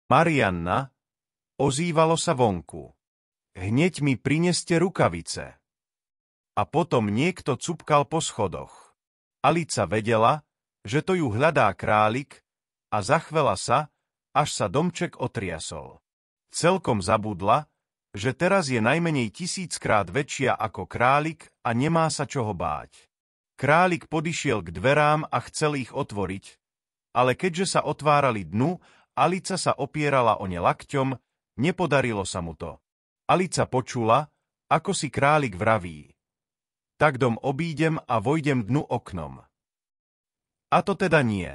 Marianna, ozývalo sa vonku. Hneď mi prineste rukavice. A potom niekto cupkal po schodoch. Alica vedela, že to ju hľadá králik, a zachvela sa, až sa domček otriasol. Celkom zabudla, že teraz je najmenej 1000-krát väčšia ako králik a nemá sa čoho báť. Králik podišiel k dverám a chcel ich otvoriť, ale keďže sa otvárali dnu, Alica sa opierala o ne lakťom, nepodarilo sa mu to. Alica počula, ako si králik vraví: tak dom obídem a vojdem dnu oknom. A to teda nie,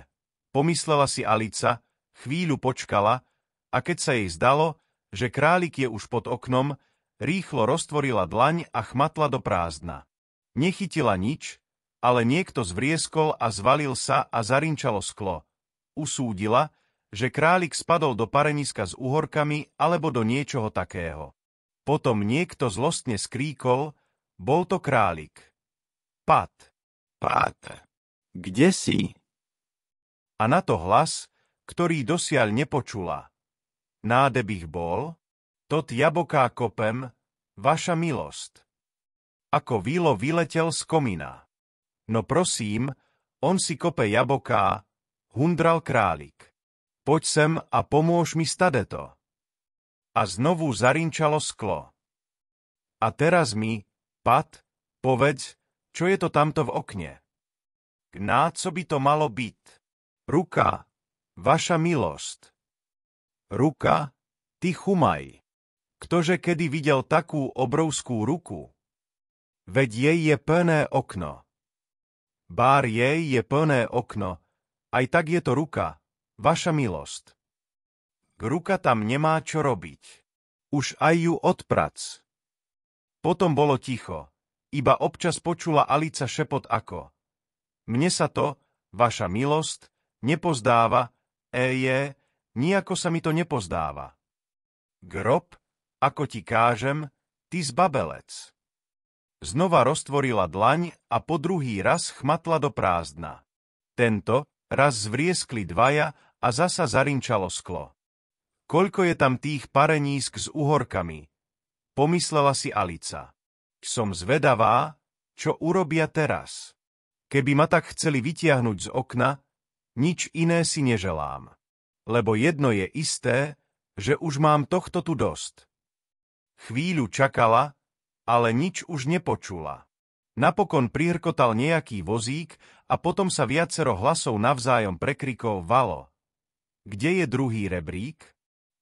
pomyslela si Alica, chvíľu počkala, a keď sa jej zdalo, že králik je už pod oknom, rýchlo roztvorila dlaň a chmatla do prázdna. Nechytila nič, ale niekto zvrieskol a zvalil sa a zarinčalo sklo. Usúdila, že králik spadol do pareniska s uhorkami alebo do niečoho takého. Potom niekto zlostne skríkol, bol to králik. Pat. Pat, kde si? A na to hlas, ktorý dosiaľ nepočula. Nádebých bol, tot jaboká kopem, vaša milosť. Ako vílo vyletel z komína. No prosím, on si kope jaboká, hundral králik. Poď sem a pomôž mi stadeto. A znovu zarinčalo sklo. A teraz mi, Pat, povedz, čo je to tamto v okne. Gná, co by to malo byť? Ruka, vaša milosť. Ruka, ty chumaj. Ktože kedy videl takú obrovskú ruku? Veď jej je plné okno. Bár jej je plné okno, aj tak je to ruka, vaša milosť. Ruka tam nemá čo robiť. Už aj ju odprac. Potom bolo ticho, iba občas počula Alica šepot ako: mne sa to, vaša milosť, nepozdáva, nijako sa mi to nepozdáva. Grob, ako ti kážem, ty zbabelec. Znova roztvorila dlaň a po druhý raz chmatla do prázdna. Tento raz zvrieskli dvaja a zasa zarinčalo sklo. Koľko je tam tých parenísk s uhorkami? Pomyslela si Alica. Som zvedavá, čo urobia teraz. Keby ma tak chceli vytiahnuť z okna, nič iné si neželám. Lebo jedno je isté, že už mám tohto tu dosť. Chvíľu čakala, ale nič už nepočula. Napokon prihrkotal nejaký vozík a potom sa viacero hlasov navzájom prekrikovalo. Kde je druhý rebrík?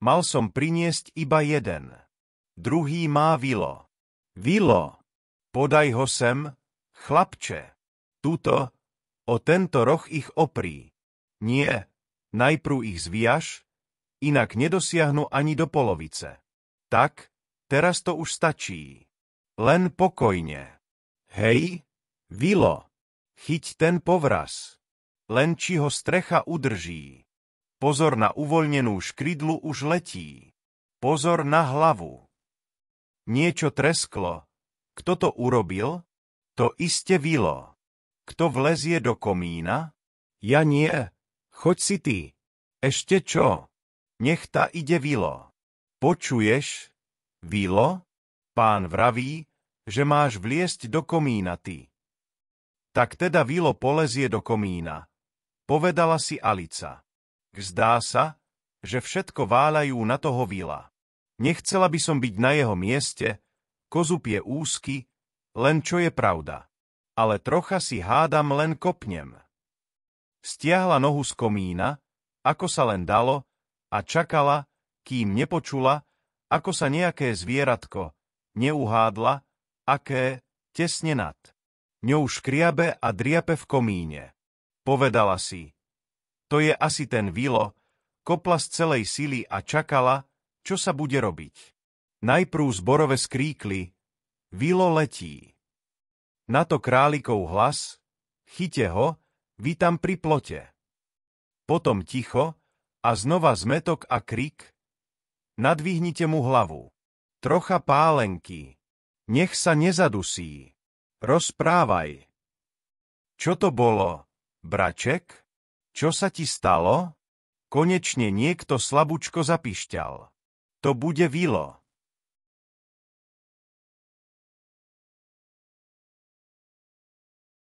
Mal som priniesť iba jeden. Druhý má Vilo. Vilo, podaj ho sem, chlapče. Tuto, o tento roh ich oprí. Nie, najprv ich zviaž, inak nedosiahnu ani do polovice. Tak, teraz to už stačí. Len pokojne. Hej, Vilo, chyť ten povraz. Len či ho strecha udrží. Pozor na uvoľnenú škrydlu, už letí. Pozor na hlavu. Niečo tresklo. Kto to urobil? To iste Vilo. Kto vlezie do komína? Ja nie. Choď si ty. Ešte čo? Nech ta ide Vilo. Počuješ, Vilo? Pán vraví, že máš vliesť do komína ty. Tak teda Vilo polezie do komína, povedala si Alica. Zdá sa, že všetko váľajú na toho Vila. Nechcela by som byť na jeho mieste, kozub je úzky, len čo je pravda. Ale trocha si hádam, len kopnem. Stiahla nohu z komína, ako sa len dalo, a čakala, kým nepočula, ako sa nejaké zvieratko neuhádla, aké, tesne nad ňou škriabe a driape v komíne. Povedala si, to je asi ten Vilo, kopla z celej sily a čakala, čo sa bude robiť. Najprv zborove skríkli, Vilo letí. Na to králikov hlas, chyte ho, vy tam pri plote. Potom ticho a znova zmetok a krik, nadvihnite mu hlavu. Trocha pálenky. Nech sa nezadusí. Rozprávaj. Čo to bolo, braček? Čo sa ti stalo? Konečne niekto slabúčko zapišťal. To bude Vilo.